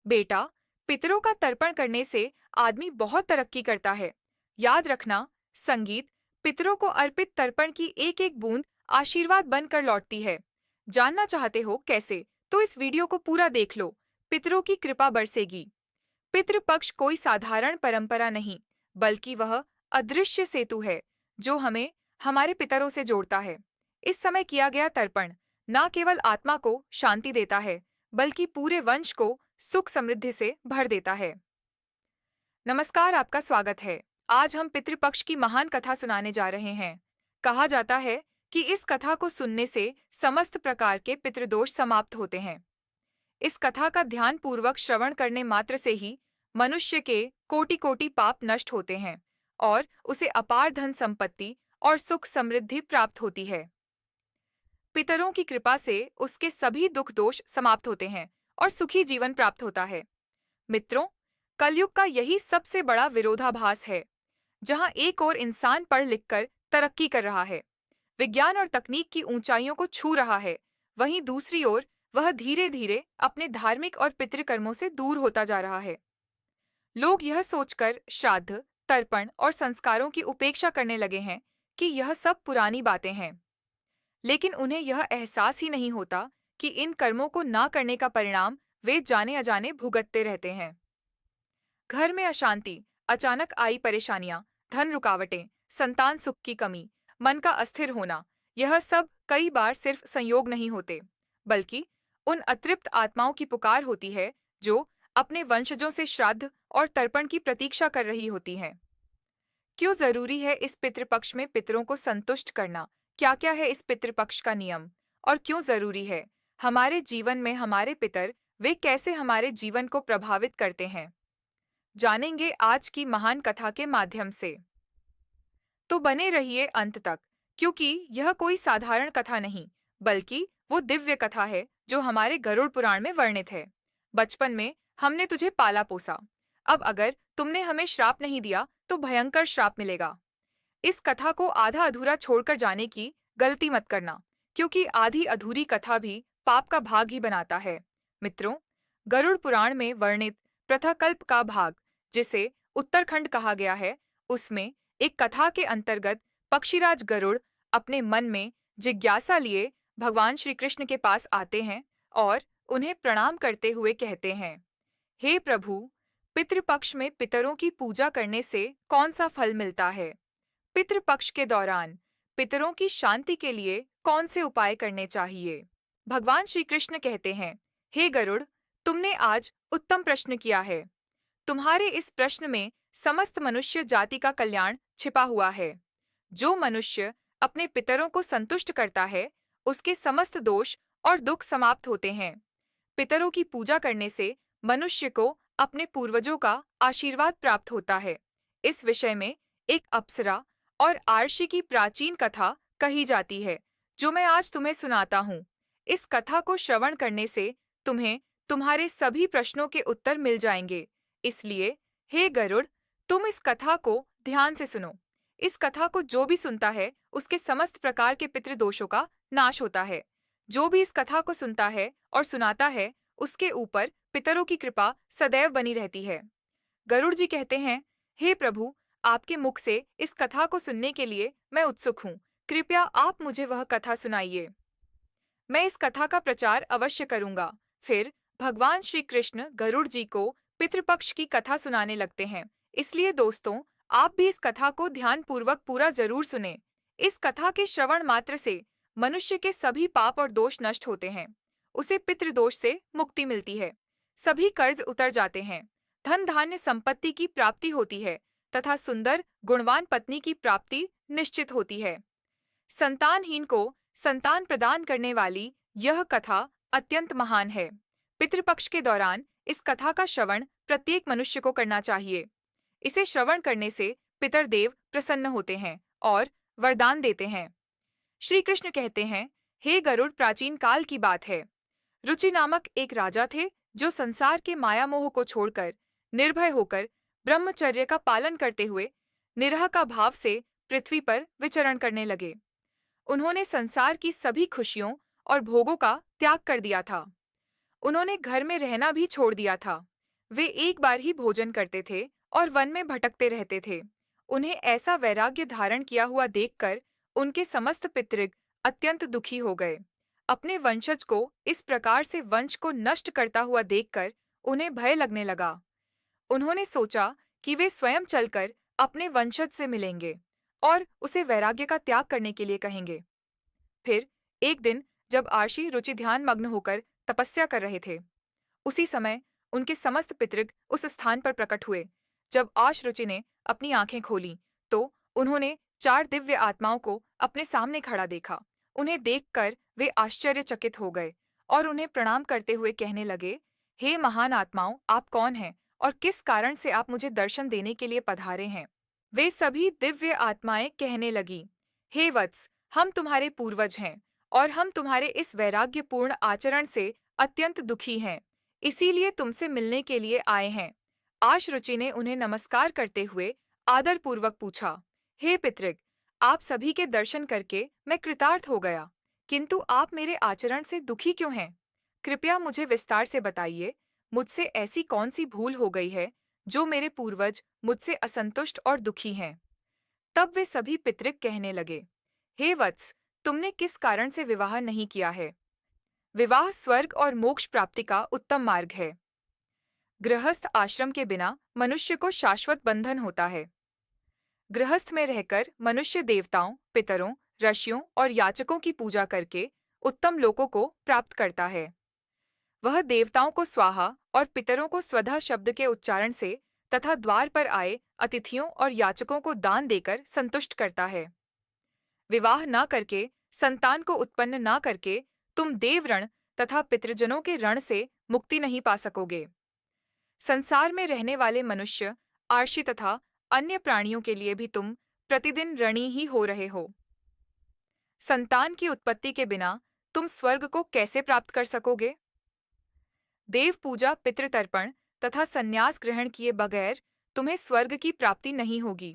बेटा, पितरों का तर्पण करने से आदमी बहुत तरक्की करता है। याद रखना, संगीत पितरों को अर्पित तर्पण की एक एक बूंद आशीर्वाद बनकर लौटती है। जानना चाहते हो कैसे? तो इस वीडियो को पूरा देख लो। पितरों की कृपा बरसेगी। पितृपक्ष कोई साधारण परंपरा नहीं, बल्कि वह अदृश्य सेतु है जो हमें हमारे पितरों से जोड़ता है। इस समय किया गया तर्पण न केवल आत्मा को शांति देता है, बल्कि पूरे वंश को सुख समृद्धि से भर देता है। नमस्कार, आपका स्वागत है। आज हम पितृपक्ष की महान कथा सुनाने जा रहे हैं। कहा जाता है कि इस कथा को सुनने से समस्त प्रकार के पितृदोष समाप्त होते हैं। इस कथा का ध्यान पूर्वक श्रवण करने मात्र से ही मनुष्य के कोटि कोटि पाप नष्ट होते हैं और उसे अपार धन संपत्ति और सुख समृद्धि प्राप्त होती है। पितरों की कृपा से उसके सभी दुख दोष समाप्त होते हैं और सुखी जीवन प्राप्त होता है। मित्रों, कलयुग का यही सबसे बड़ा विरोधाभास है, जहां एक ओर इंसान पढ़ लिखकर तरक्की कर रहा है, विज्ञान और तकनीक की ऊंचाइयों को छू रहा है, वहीं दूसरी ओर वह धीरे धीरे अपने धार्मिक और पितृकर्मों से दूर होता जा रहा है। लोग यह सोचकर श्राद्ध, तर्पण और संस्कारों की उपेक्षा करने लगे हैं कि यह सब पुरानी बातें हैं, लेकिन उन्हें यह एहसास ही नहीं होता कि इन कर्मों को ना करने का परिणाम वे जाने अजाने भुगतते रहते हैं। घर में अशांति, अचानक आई परेशानियां, धन रुकावटें, संतान सुख की कमी, मन का अस्थिर होना, यह सब कई बार सिर्फ संयोग नहीं होते, बल्कि उन अतृप्त आत्माओं की पुकार होती है जो अपने वंशजों से श्राद्ध और तर्पण की प्रतीक्षा कर रही होती हैं। क्यों जरूरी है इस पितृपक्ष में पितरों को संतुष्ट करना? क्या क्या है इस पितृपक्ष का नियम? और क्यों जरूरी है? हमारे जीवन में हमारे पितर वे कैसे हमारे जीवन को प्रभावित करते हैं, जानेंगे आज की महान कथा के माध्यम से। तो बने रहिए अंत तक, क्योंकि यह कोई साधारण कथा नहीं, बल्कि वो दिव्य कथा है जो हमारे गरुड़ पुराण में वर्णित है। बचपन में हमने तुझे पाला पोसा, अब अगर तुमने हमें श्राप नहीं दिया तो भयंकर श्राप मिलेगा। इस कथा को आधा अधूरा छोड़कर जाने की गलती मत करना, क्योंकि आधी अधूरी कथा भी पाप का भाग ही बनाता है। मित्रों, गरुड़ पुराण में वर्णित प्रथाकल्प का भाग, जिसे उत्तरखंड कहा गया है, उसमें एक कथा के अंतर्गत पक्षीराज गरुड़ अपने मन में जिज्ञासा लिए भगवान श्री कृष्ण के पास आते हैं और उन्हें प्रणाम करते हुए कहते हैं, हे प्रभु, पितृपक्ष में पितरों की पूजा करने से कौन सा फल मिलता है? पितृपक्ष के दौरान पितरों की शांति के लिए कौन से उपाय करने चाहिए? भगवान श्री कृष्ण कहते हैं, हे गरुड़, तुमने आज उत्तम प्रश्न किया है। तुम्हारे इस प्रश्न में समस्त मनुष्य जाति का कल्याण छिपा हुआ है। जो मनुष्य अपने पितरों को संतुष्ट करता है, उसके समस्त दोष और दुख समाप्त होते हैं। पितरों की पूजा करने से मनुष्य को अपने पूर्वजों का आशीर्वाद प्राप्त होता है। इस विषय में एक अप्सरा और आर्षि की प्राचीन कथा कही जाती है, जो मैं आज तुम्हें सुनाता हूँ। इस कथा को श्रवण करने से तुम्हें तुम्हारे सभी प्रश्नों के उत्तर मिल जाएंगे। इसलिए हे गरुड़, तुम इस कथा को ध्यान से सुनो। इस कथा को जो भी सुनता है, उसके समस्त प्रकार के पितृदोषों का नाश होता है। जो भी इस कथा को सुनता है और सुनाता है, उसके ऊपर पितरों की कृपा सदैव बनी रहती है। गरुड़ जी कहते हैं, हे प्रभु, आपके मुख से इस कथा को सुनने के लिए मैं उत्सुक हूँ। कृपया आप मुझे वह कथा सुनाइए। मैं इस कथा का प्रचार अवश्य करूंगा। फिर भगवान श्री कृष्ण गरुड़ जी को पितृपक्ष की कथा सुनाने लगते हैं। इसलिए दोस्तों, आप भी इस कथा को ध्यान पूर्वक पूरा जरूर सुने। इस कथा के श्रवण मात्र से मनुष्य के सभी पाप और दोष नष्ट होते हैं। उसे पितृदोष से मुक्ति मिलती है। सभी कर्ज उतर जाते हैं। धन धान्य संपत्ति की प्राप्ति होती है तथा सुंदर गुणवान पत्नी की प्राप्ति निश्चित होती है। संतानहीन को संतान प्रदान करने वाली यह कथा अत्यंत महान है। पितृपक्ष के दौरान इस कथा का श्रवण प्रत्येक मनुष्य को करना चाहिए। इसे श्रवण करने से पितरदेव प्रसन्न होते हैं और वरदान देते हैं। श्री कृष्ण कहते हैं, हे गरुड़, प्राचीन काल की बात है। रुचि नामक एक राजा थे जो संसार के माया मोह को छोड़कर निर्भय होकर ब्रह्मचर्य का पालन करते हुए निरह का भाव से पृथ्वी पर विचरण करने लगे। उन्होंने संसार की सभी खुशियों और भोगों का त्याग कर दिया था। उन्होंने घर में रहना भी छोड़ दिया था। वे एक बार ही भोजन करते थे और वन में भटकते रहते थे। उन्हें ऐसा वैराग्य धारण किया हुआ देखकर उनके समस्त पितृग अत्यंत दुखी हो गए। अपने वंशज को इस प्रकार से वंश को नष्ट करता हुआ देखकर उन्हें भय लगने लगा। उन्होंने सोचा कि वे स्वयं चलकर अपने वंशज से मिलेंगे और उसे वैराग्य का त्याग करने के लिए कहेंगे। फिर एक दिन जब आर्षि रुचि ध्यान मग्न होकर तपस्या कर रहे थे, उसी समय उनके समस्त पितृग उस स्थान पर प्रकट हुए। जब आशरुचि ने अपनी आंखें खोलीं, तो उन्होंने 4 दिव्य आत्माओं को अपने सामने खड़ा देखा। उन्हें देखकर वे आश्चर्यचकित हो गए और उन्हें प्रणाम करते हुए कहने लगे, हे महान आत्माओं, आप कौन हैं और किस कारण से आप मुझे दर्शन देने के लिए पधारे हैं? वे सभी दिव्य आत्माएं कहने लगी, हे वत्स, हम तुम्हारे पूर्वज हैं और हम तुम्हारे इस वैराग्यपूर्ण आचरण से अत्यंत दुखी हैं। इसीलिए तुमसे मिलने के लिए आए हैं। आशरुचि ने उन्हें नमस्कार करते हुए आदरपूर्वक पूछा, हे पितृग, आप सभी के दर्शन करके मैं कृतार्थ हो गया, किंतु आप मेरे आचरण से दुखी क्यों हैं? कृपया मुझे विस्तार से बताइए, मुझसे ऐसी कौन सी भूल हो गई है जो मेरे पूर्वज मुझसे असंतुष्ट और दुखी हैं? तब वे सभी पितृग कहने लगे, हे वत्स, तुमने किस कारण से विवाह नहीं किया है? विवाह स्वर्ग और मोक्ष प्राप्ति का उत्तम मार्ग है। गृहस्थ आश्रम के बिना मनुष्य को शाश्वत बंधन होता है। गृहस्थ में रहकर मनुष्य देवताओं, पितरों, ऋषियों और याचकों की पूजा करके उत्तम लोकों को प्राप्त करता है। वह देवताओं को स्वाहा और पितरों को स्वधा शब्द के उच्चारण से तथा द्वार पर आए अतिथियों और याचकों को दान देकर संतुष्ट करता है। विवाह न करके, संतान को उत्पन्न न करके तुम देव ऋण तथा पितृजनों के ऋण से मुक्ति नहीं पा सकोगे। संसार में रहने वाले मनुष्य, आर्षि तथा अन्य प्राणियों के लिए भी तुम प्रतिदिन ऋणी ही हो रहे हो। संतान की उत्पत्ति के बिना तुम स्वर्ग को कैसे प्राप्त कर सकोगे? देव पूजा, पितृतर्पण तथा संन्यास ग्रहण किए बगैर तुम्हें स्वर्ग की प्राप्ति नहीं होगी।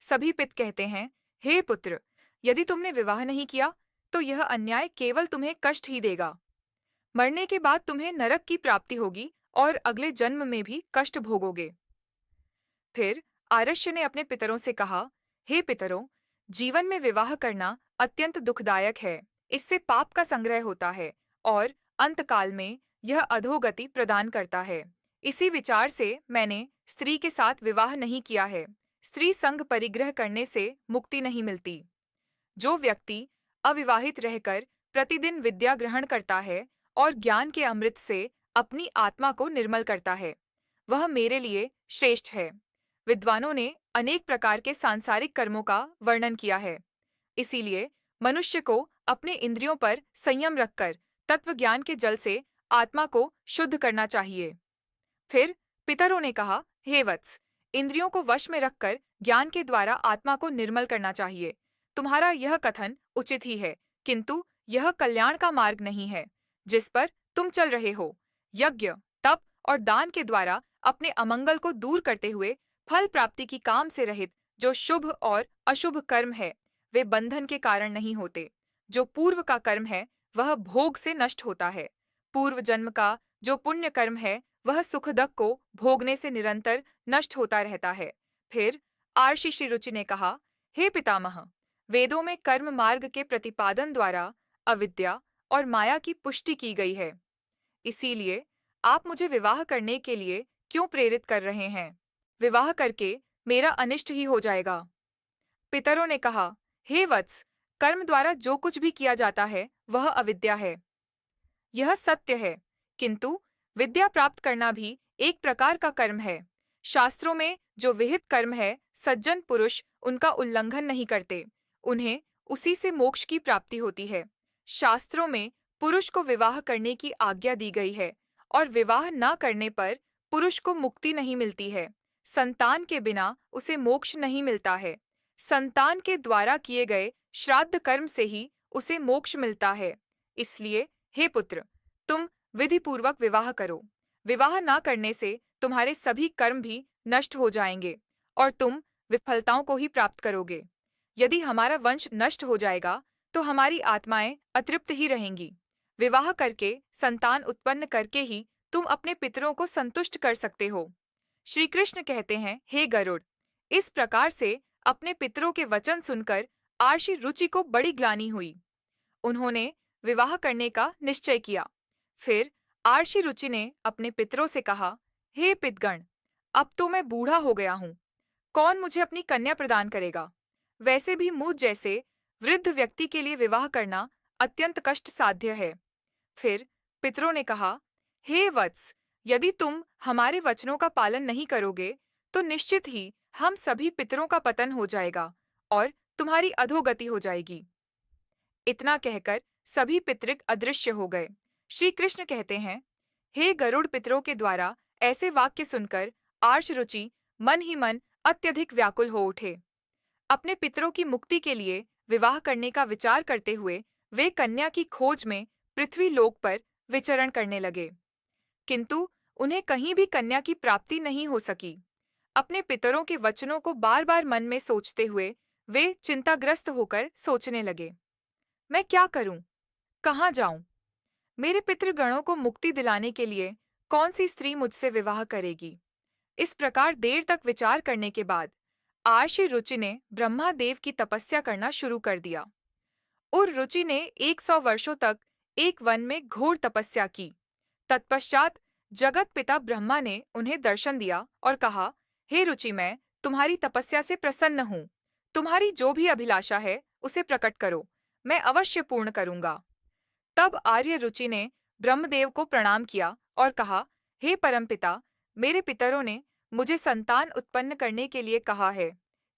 सभी पित कहते हैं, हे पुत्र, यदि तुमने विवाह नहीं किया तो यह अन्याय केवल तुम्हें कष्ट ही देगा। मरने के बाद तुम्हें नरक की प्राप्ति होगी और अगले जन्म में भी कष्ट भोगोगे। फिर आरष्य ने अपने पितरों से कहा, हे पितरों, जीवन में विवाह करना अत्यंत दुखदायक है। इससे पाप का संग्रह होता है और अंतकाल में यह अधोगति प्रदान करता है। इसी विचार से मैंने स्त्री के साथ विवाह नहीं किया है। स्त्री संग परिग्रह करने से मुक्ति नहीं मिलती। जो व्यक्ति अविवाहित रहकर प्रतिदिन विद्या ग्रहण करता है और ज्ञान के अमृत से अपनी आत्मा को निर्मल करता है, वह मेरे लिए श्रेष्ठ है। विद्वानों ने अनेक प्रकार के सांसारिक कर्मों का वर्णन किया है। इसीलिए मनुष्य को अपने इंद्रियों पर संयम रखकर तत्व ज्ञान के जल से आत्मा को शुद्ध करना चाहिए। फिर पितरों ने कहा, हे वत्स, इंद्रियों को वश में रखकर ज्ञान के द्वारा आत्मा को निर्मल करना चाहिए। तुम्हारा यह कथन उचित ही है, किंतु यह कल्याण का मार्ग नहीं है जिस पर तुम चल रहे हो। यज्ञ, तप और दान के द्वारा अपने अमंगल को दूर करते हुए फल प्राप्ति की काम से रहित जो शुभ और अशुभ कर्म है, वे बंधन के कारण नहीं होते। जो पूर्व का कर्म है वह भोग से नष्ट होता है। पूर्व जन्म का जो पुण्य कर्म है वह सुखदक को भोगने से निरंतर नष्ट होता रहता है। फिर आर्षि श्री रुचि ने कहा, हे पितामह, वेदों में कर्म मार्ग के प्रतिपादन द्वारा अविद्या और माया की पुष्टि की गई है। इसीलिए आप मुझे विवाह करने के लिए क्यों प्रेरित कर रहे हैं? विवाह करके मेरा अनिष्ट ही हो जाएगा। पितरों ने कहा, हे वत्स, कर्म द्वारा जो कुछ भी किया जाता है वह अविद्या है। यह सत्य है, किंतु विद्या प्राप्त करना भी एक प्रकार का कर्म है। शास्त्रों में जो विहित कर्म है, सज्जन पुरुष उनका उल्लंघन नहीं करते, उन्हें उसी से मोक्ष की प्राप्ति होती है। शास्त्रों में पुरुष को विवाह करने की आज्ञा दी गई है और विवाह न करने पर पुरुष को मुक्ति नहीं मिलती है। संतान के बिना उसे मोक्ष नहीं मिलता है। संतान के द्वारा किए गए श्राद्ध कर्म से ही उसे मोक्ष मिलता है। इसलिए हे पुत्र, तुम विधिपूर्वक विवाह करो। विवाह न करने से तुम्हारे सभी कर्म भी नष्ट हो जाएंगे और तुम विफलताओं को ही प्राप्त करोगे। यदि हमारा वंश नष्ट हो जाएगा तो हमारी आत्माएं अतृप्त ही रहेंगी। विवाह करके संतान उत्पन्न करके ही तुम अपने पितरों को संतुष्ट कर सकते हो। श्री कृष्ण कहते हैं, हे गरुड़, इस प्रकार से अपने पितरों के वचन सुनकर आर्षि रुचि को बड़ी ग्लानि हुई। उन्होंने विवाह करने का निश्चय किया। फिर आर्षि रुचि ने अपने पितरों से कहा, हे पितगण, अब तो मैं बूढ़ा हो गया हूँ। कौन मुझे अपनी कन्या प्रदान करेगा? वैसे भी मुझ जैसे वृद्ध व्यक्ति के लिए विवाह करना अत्यंत कष्ट साध्य है। फिर पितरों ने कहा, हे वत्स, यदि तुम हमारे वचनों का पालन नहीं करोगे तो निश्चित ही हम सभी पितरों का पतन हो जाएगा और तुम्हारी अधोगति हो जाएगी। इतना कहकर सभी पितृक अदृश्य हो गए। श्री कृष्ण कहते हैं, हे गरुड़, पितरों के द्वारा ऐसे वाक्य सुनकर आर्ष रुचि मन ही मन अत्यधिक व्याकुल हो उठे। अपने पितरों की मुक्ति के लिए विवाह करने का विचार करते हुए वे कन्या की खोज में पृथ्वी लोक पर विचरण करने लगे, किंतु उन्हें कहीं भी कन्या की प्राप्ति नहीं हो सकी। अपने पितरों के वचनों को बार बार मन में सोचते हुए वे चिंताग्रस्त होकर सोचने लगे, मैं क्या करूं? कहाँ जाऊं? मेरे पितृगणों को मुक्ति दिलाने के लिए कौन सी स्त्री मुझसे विवाह करेगी? इस प्रकार देर तक विचार करने के बाद आर्षि रुचि ने ब्रह्मादेव की तपस्या करना शुरू कर दिया। उर रुचि ने 100 वर्षों तक एक वन में घोर तपस्या की। तत्पश्चात जगत पिता ब्रह्मा ने उन्हें दर्शन दिया और कहा, हे रुचि, मैं तुम्हारी तपस्या से प्रसन्न हूँ। तुम्हारी जो भी अभिलाषा है उसे प्रकट करो, मैं अवश्य पूर्ण करूंगा। तब आर्य रुचि ने ब्रह्मदेव को प्रणाम किया और कहा, हे परमपिता, मेरे पितरों ने मुझे संतान उत्पन्न करने के लिए कहा है,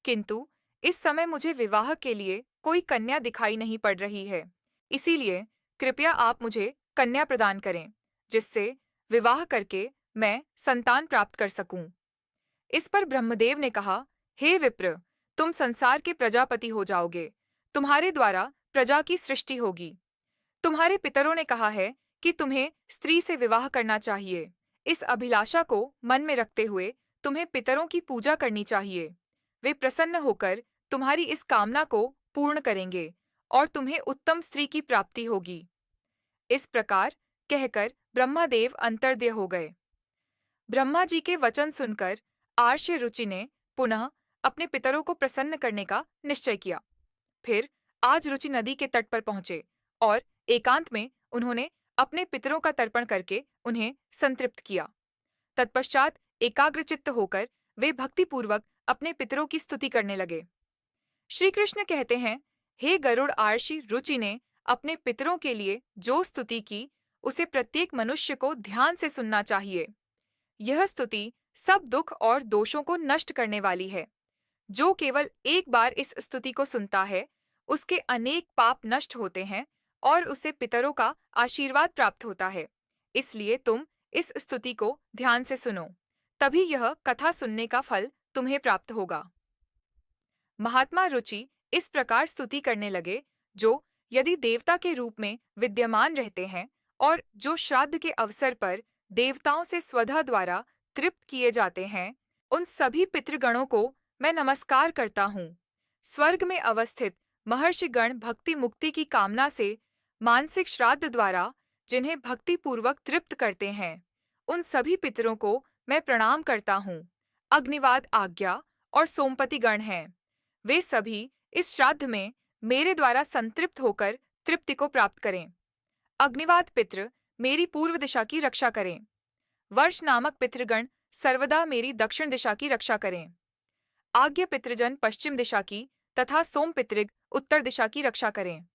किंतु इस समय मुझे विवाह के लिए कोई कन्या दिखाई नहीं पड़ रही है। इसीलिए कृपया आप मुझे कन्या प्रदान करें, जिससे विवाह करके मैं संतान प्राप्त कर सकूं। इस पर ब्रह्मदेव ने कहा, हे विप्र, तुम संसार के प्रजापति हो जाओगे। तुम्हारे द्वारा प्रजा की सृष्टि होगी। तुम्हारे पितरों ने कहा है कि तुम्हें स्त्री से विवाह करना चाहिए। इस अभिलाषा को मन में रखते हुए तुम्हें पितरों की पूजा करनी चाहिए। वे प्रसन्न होकर तुम्हारी इस कामना को पूर्ण करेंगे और तुम्हें उत्तम स्त्री की प्राप्ति होगी। इस प्रकार कहकर ब्रह्मादेव अंतर्ध्य हो गए। ब्रह्मा जी के वचन सुनकर आर्ष्य रुचि ने पुनः अपने पितरों को प्रसन्न करने का निश्चय किया। फिर आज रुचि नदी के तट पर पहुंचे और एकांत में उन्होंने अपने पितरों का तर्पण करके उन्हें संतृप्त किया। तत्पश्चात एकाग्रचित्त होकर वे भक्तिपूर्वक अपने पितरों की स्तुति करने लगे। श्री कृष्ण कहते हैं, हे गरुड़, आर्षि रुचि ने अपने पितरों के लिए जो स्तुति की उसे प्रत्येक मनुष्य को ध्यान से सुनना चाहिए। यह स्तुति सब दुख और दोषों को नष्ट करने वाली है। जो केवल एक बार इस स्तुति को सुनता है उसके अनेक पाप नष्ट होते हैं और उसे पितरों का आशीर्वाद प्राप्त होता है। इसलिए तुम इस स्तुति को ध्यान से सुनो, तभी यह कथा सुनने का फल तुम्हें प्राप्त होगा। महात्मा रुचि इस प्रकार स्तुति करने लगे, जो यदि देवता के रूप में विद्यमान रहते हैं और जो श्राद्ध के अवसर पर देवताओं से स्वधा द्वारा तृप्त किए जाते हैं, उन सभी पितृगणों को मैं नमस्कार करता हूँ। स्वर्ग में अवस्थित महर्षिगण भक्ति मुक्ति की कामना से मानसिक श्राद्ध द्वारा जिन्हें भक्ति पूर्वक तृप्त करते हैं, उन सभी पितरों को मैं प्रणाम करता हूँ। अग्निवाद, आज्ञा और सोमपति गण हैं। वे सभी इस श्राद्ध में मेरे द्वारा संतृप्त होकर तृप्ति को प्राप्त करें। अग्निवाद पितृ मेरी पूर्व दिशा की रक्षा करें। वर्ष नामक पितृगण सर्वदा मेरी दक्षिण दिशा की रक्षा करें। आज्ञा पितृजन पश्चिम दिशा की तथा सोम पितृग उत्तर दिशा की रक्षा करें।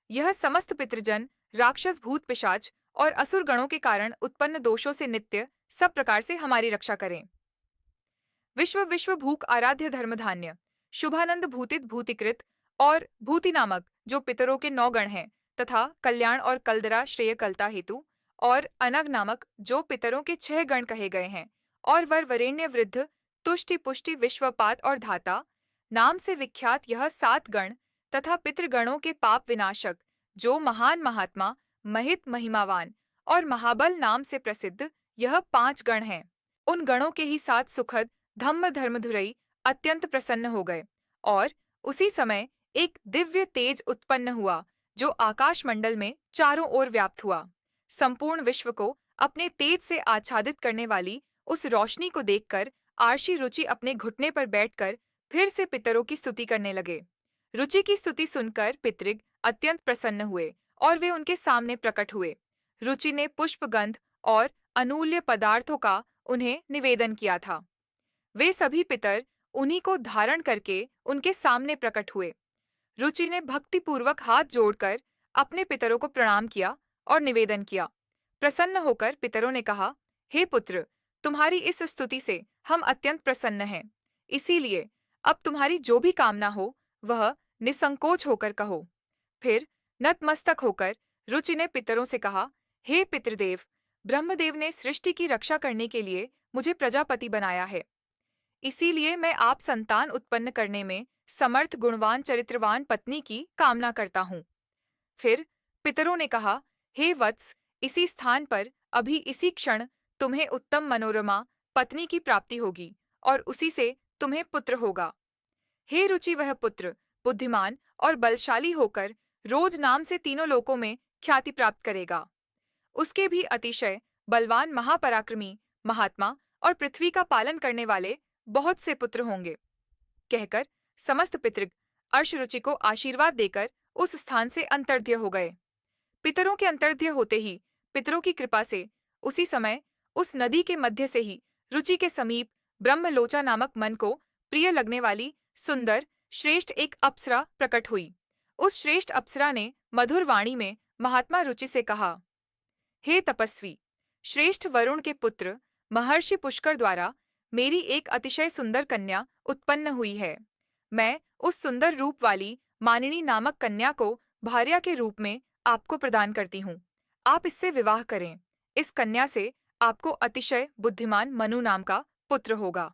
यह समस्त पितृजन राक्षस, भूत, पिशाच और असुर गणों के कारण उत्पन्न दोषों से नित्य सब प्रकार से हमारी रक्षा करें। विश्व विश्व भूख आराध्य धर्मधान्य, शुभानंद भूतित भूतिकृत और भूति नामक जो पितरों के 9 गण हैं, तथा कल्याण और कलदरा श्रेय कलता हेतु और अनग नामक जो पितरों के 6 गण कहे गए हैं, और वर वरेण्य वृद्ध तुष्टि पुष्टि विश्वपात और धाता नाम से विख्यात यह 7 गण तथा पितृगणों के पाप विनाशक जो महान महात्मा, महित, महिमावान और महाबल नाम से प्रसिद्ध यह 5 गण हैं। उन गणों के ही साथ सुखद धम्म धर्मधुरई अत्यंत प्रसन्न हो गए और उसी समय एक दिव्य तेज उत्पन्न हुआ जो आकाश मंडल में चारों ओर व्याप्त हुआ। संपूर्ण विश्व को अपने तेज से आच्छादित करने वाली उस रोशनी को देखकर आर्षी रुचि अपने घुटने पर बैठकर फिर से पितरों की स्तुति करने लगे। रुचि की स्तुति सुनकर पितृग अत्यंत प्रसन्न हुए और वे उनके सामने प्रकट हुए। रुचि ने पुष्पगंध और अमूल्य पदार्थों का उन्हें निवेदन किया था। वे सभी पितर उन्हीं को धारण करके उनके सामने प्रकट हुए। रुचि ने भक्तिपूर्वक हाथ जोड़कर अपने पितरों को प्रणाम किया और निवेदन किया। प्रसन्न होकर पितरों ने कहा, हे पुत्र, तुम्हारी इस स्तुति से हम अत्यंत प्रसन्न हैं। इसीलिए अब तुम्हारी जो भी कामना हो वह निसंकोच होकर कहो। फिर नतमस्तक होकर रुचि ने पितरों से कहा, हे पितृदेव, ब्रह्मदेव ने सृष्टि की रक्षा करने के लिए मुझे प्रजापति बनाया है। इसीलिए मैं आप संतान उत्पन्न करने में समर्थ गुणवान चरित्रवान पत्नी की कामना करता हूँ। फिर पितरों ने कहा, हे वत्स, इसी स्थान पर अभी इसी क्षण तुम्हें उत्तम मनोरमा पत्नी की प्राप्ति होगी और उसी से तुम्हें पुत्र होगा। हे रुचि, वह पुत्र बुद्धिमान और बलशाली होकर रोज नाम से तीनों लोकों में ख्याति प्राप्त करेगा। उसके भी अतिशय बलवान महापराक्रमी महात्मा और पृथ्वी का पालन करने वाले बहुत से पुत्र होंगे। कहकर समस्त पितृ अर्शरुचि को आशीर्वाद देकर उस स्थान से अंतर्ध्य हो गए। पितरों के अंतर्ध्य होते ही पितरों की कृपा से उसी समय उस नदी के मध्य से ही रुचि के समीप ब्रह्मलोचा नामक मन को प्रिय लगने वाली सुंदर श्रेष्ठ एक अप्सरा प्रकट हुई। उस श्रेष्ठ अप्सरा ने मधुर वाणी में महात्मा रुचि से कहा, हे तपस्वी, श्रेष्ठ वरुण के पुत्र महर्षि पुष्कर द्वारा मेरी एक अतिशय सुंदर कन्या उत्पन्न हुई है। मैं उस सुंदर रूप वाली मानिनी नामक कन्या को भार्या के रूप में आपको प्रदान करती हूँ। आप इससे विवाह करें। इस कन्या से आपको अतिशय बुद्धिमान मनु नाम का पुत्र होगा।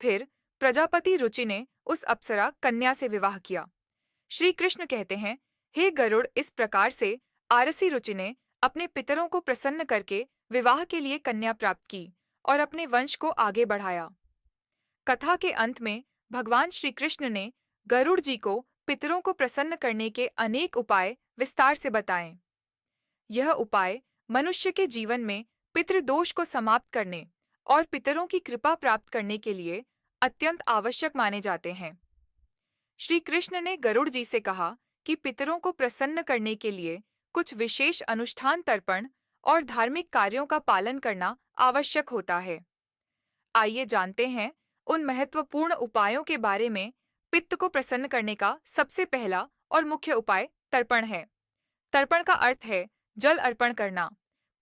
फिर प्रजापति रुचि ने उस अप्सरा कन्या से विवाह किया। श्री कृष्ण कहते हैं, हे गरुड़, इस प्रकार से आरसी रुचि ने अपने पितरों को प्रसन्न करके विवाह के लिए कन्या प्राप्त की और अपने वंश को आगे बढ़ाया। कथा के अंत में भगवान श्री कृष्ण ने गरुड़ जी को पितरों को प्रसन्न करने के अनेक उपाय विस्तार से बताएं। यह उपाय मनुष्य के जीवन में पितृदोष को समाप्त करने और पितरों की कृपा प्राप्त करने के लिए अत्यंत आवश्यक माने जाते हैं। श्री कृष्ण ने गरुड़ जी से कहा कि पितरों को प्रसन्न करने के लिए कुछ विशेष अनुष्ठान, तर्पण और धार्मिक कार्यों का पालन करना आवश्यक होता है। आइए जानते हैं उन महत्वपूर्ण उपायों के बारे में। पित्त को प्रसन्न करने का सबसे पहला और मुख्य उपाय तर्पण है। तर्पण का अर्थ है जल अर्पण करना।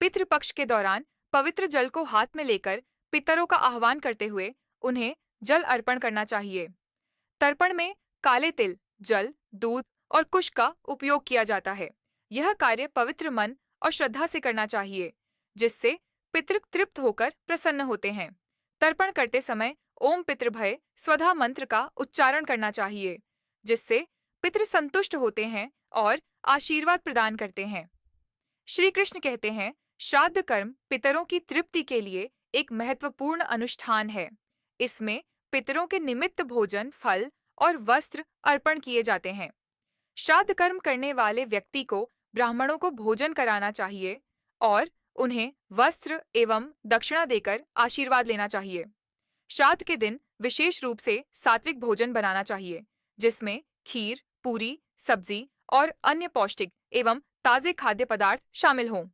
पितृपक्ष के दौरान पवित्र जल को हाथ में लेकर पितरों का आह्वान करते हुए उन्हें जल अर्पण करना चाहिए। तर्पण में काले तिल, जल, दूध और कुश का उपयोग किया जाता है। यह कार्य पवित्र मन और श्रद्धा से करना चाहिए, जिससे पितृ तृप्त होकर प्रसन्न होते हैं। तर्पण करते समय ओम पितृभय स्वधा मंत्र का उच्चारण करना चाहिए, जिससे पितृ संतुष्ट होते हैं और आशीर्वाद प्रदान करते हैं। श्री कृष्ण कहते हैं, श्राद्ध कर्म पितरों की तृप्ति के लिए एक महत्वपूर्ण अनुष्ठान है। इसमें पितरों के निमित्त भोजन, फल और वस्त्र अर्पण किए जाते हैं। श्राद्ध कर्म करने वाले व्यक्ति को ब्राह्मणों को भोजन कराना चाहिए और उन्हें वस्त्र एवं दक्षिणा देकर आशीर्वाद लेना चाहिए। श्राद्ध के दिन विशेष रूप से सात्विक भोजन बनाना चाहिए, जिसमें खीर, पूरी, सब्जी और अन्य पौष्टिक एवं ताजे खाद्य पदार्थ शामिल हों।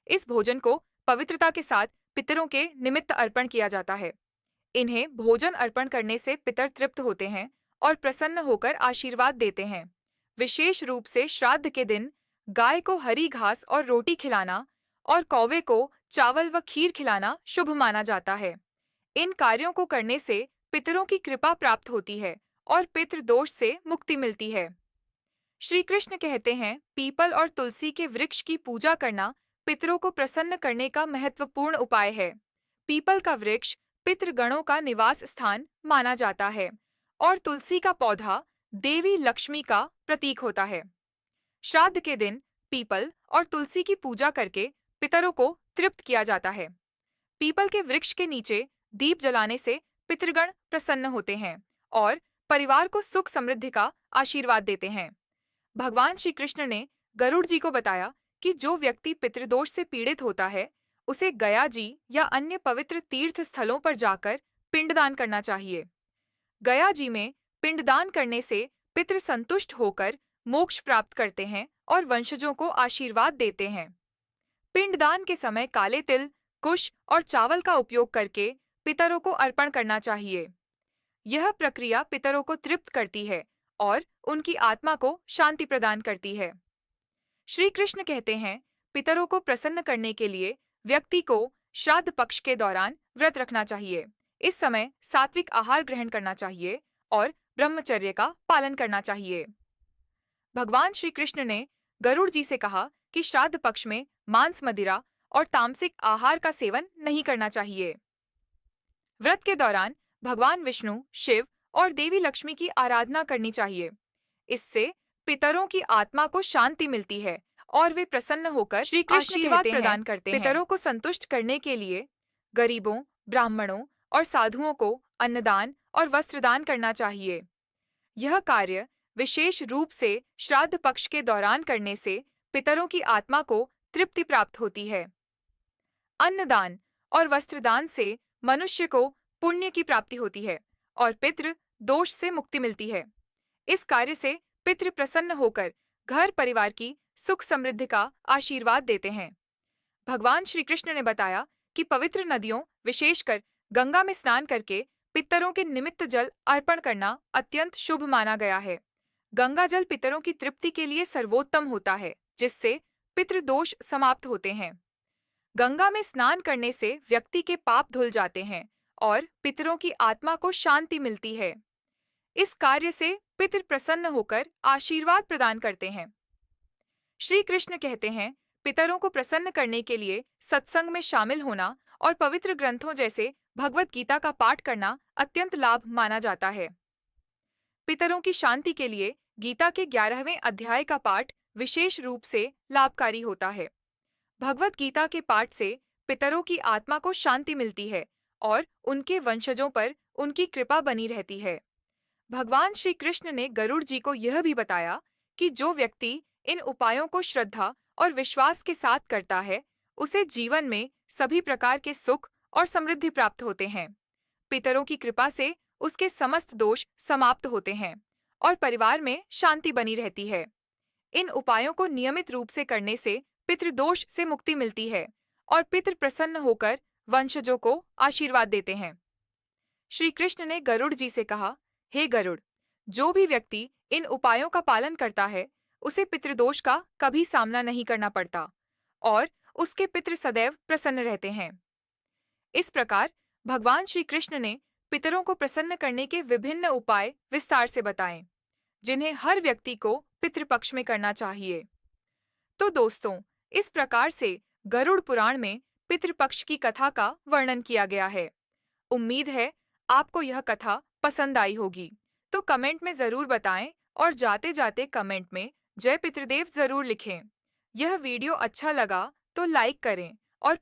इस भोजन को पवित्रता के साथ पितरों के निमित्त अर्पण किया जाता है। इन्हें भोजन अर्पण करने से पितर तृप्त होते हैं और प्रसन्न होकर आशीर्वाद देते हैं। विशेष रूप से श्राद्ध के दिन गाय को हरी घास और रोटी खिलाना और कौवे को चावल व खीर खिलाना शुभ माना जाता है। इन कार्यों को करने से पितरों की कृपा प्राप्त होती है और पितृदोष से मुक्ति मिलती है। श्री कृष्ण कहते हैं, पीपल और तुलसी के वृक्ष की पूजा करना पितरों को प्रसन्न करने का महत्वपूर्ण उपाय है। पीपल का वृक्ष पितृगणों का निवास स्थान माना जाता है और तुलसी का पौधा देवी लक्ष्मी का प्रतीक होता है। श्राद्ध के दिन पीपल और तुलसी की पूजा करके पितरों को तृप्त किया जाता है। पीपल के वृक्ष के नीचे दीप जलाने से पितृगण प्रसन्न होते हैं और परिवार को सुख समृद्धि का आशीर्वाद देते हैं। भगवान श्री कृष्ण ने गरुड़ जी को बताया कि जो व्यक्ति पितृदोष से पीड़ित होता है उसे गया जी या अन्य पवित्र तीर्थ स्थलों पर जाकर पिंडदान करना चाहिए। गया जी में पिंडदान करने से पितृ संतुष्ट होकर मोक्ष प्राप्त करते हैं और वंशजों को आशीर्वाद देते हैं। पिंडदान के समय काले तिल, कुश और चावल का उपयोग करके पितरों को अर्पण करना चाहिए। यह प्रक्रिया पितरों को तृप्त करती है और उनकी आत्मा को शांति प्रदान करती है। श्री कृष्ण कहते हैं, पितरों को प्रसन्न करने के लिए व्यक्ति को श्राद्ध पक्ष के दौरान व्रत रखना चाहिए। इस समय सात्विक आहार ग्रहण करना चाहिए और ब्रह्मचर्य का पालन करना चाहिए। भगवान श्री कृष्ण ने गरुड़ जी से कहा कि श्राद्ध पक्ष में मांस, मदिरा और तामसिक आहार का सेवन नहीं करना चाहिए। व्रत के दौरान भगवान विष्णु, शिव और देवी लक्ष्मी की आराधना करनी चाहिए। इससे पितरों की आत्मा को शांति मिलती है और वे प्रसन्न होकर श्री कृष्ण आशीर्वाद प्रदान करते हैं। पितरों को संतुष्ट करने के लिए गरीबों, ब्राह्मणों और साधुओं को अन्नदान और वस्त्रदान करना चाहिए। यह कार्य विशेष रूप से श्राद्ध पक्ष के दौरान करने से पितरों की आत्मा को तृप्ति प्राप्त होती है। अन्नदान और वस्त्रदान से मनुष्य को पुण्य की प्राप्ति होती है और पितृ दोष से मुक्ति मिलती है। इस कार्य से पितृ प्रसन्न होकर घर परिवार की सुख समृद्धि का आशीर्वाद देते हैं। भगवान श्री कृष्ण ने बताया कि पवित्र नदियों, विशेषकर गंगा में स्नान करके पितरों के निमित्त जल अर्पण करना अत्यंत शुभ माना गया है। गंगा जल पितरों की तृप्ति के लिए सर्वोत्तम होता है, जिससे पितृदोष समाप्त होते हैं। गंगा में स्नान करने से व्यक्ति के पाप धुल जाते हैं और पितरों की आत्मा को शांति मिलती है। इस कार्य से पितृ प्रसन्न होकर आशीर्वाद प्रदान करते हैं। श्री कृष्ण कहते हैं, पितरों को प्रसन्न करने के लिए सत्संग में शामिल होना और पवित्र ग्रंथों जैसे भगवत गीता का पाठ करना अत्यंत लाभ माना जाता है। पितरों की शांति के लिए गीता के 11वें अध्याय का पाठ विशेष रूप से लाभकारी होता है। भगवत गीता के पाठ से पितरों की आत्मा को शांति मिलती है और उनके वंशजों पर उनकी कृपा बनी रहती है। भगवान श्री कृष्ण ने गरुड़ जी को यह भी बताया कि जो व्यक्ति इन उपायों को श्रद्धा और विश्वास के साथ करता है, उसे जीवन में सभी प्रकार के सुख और समृद्धि प्राप्त होते हैं। पितरों की कृपा से उसके समस्त दोष समाप्त होते हैं और परिवार में शांति बनी रहती है। इन उपायों को नियमित रूप से करने से पितृदोष से मुक्ति मिलती है और पितृ प्रसन्न होकर वंशजों को आशीर्वाद देते हैं। श्री कृष्ण ने गरुड़ जी से कहा, हे गरुड़, जो भी व्यक्ति इन उपायों का पालन करता है, उसे पितृदोष का कभी सामना नहीं करना पड़ता और उसके पितृ सदैव प्रसन्न रहते हैं। इस प्रकार भगवान श्री कृष्ण ने पितरों को प्रसन्न करने के विभिन्न उपाय विस्तार से बताएं, जिन्हें हर व्यक्ति को पितृपक्ष में करना चाहिए। तो दोस्तों, इस प्रकार से गरुड़ पुराण में पितृपक्ष की कथा का वर्णन किया गया है। उम्मीद है आपको यह कथा पसंद आई होगी। तो कमेंट में जरूर बताएं और जाते जाते कमेंट में जय पितृदेव जरूर लिखें। यह वीडियो अच्छा लगा तो लाइक करें और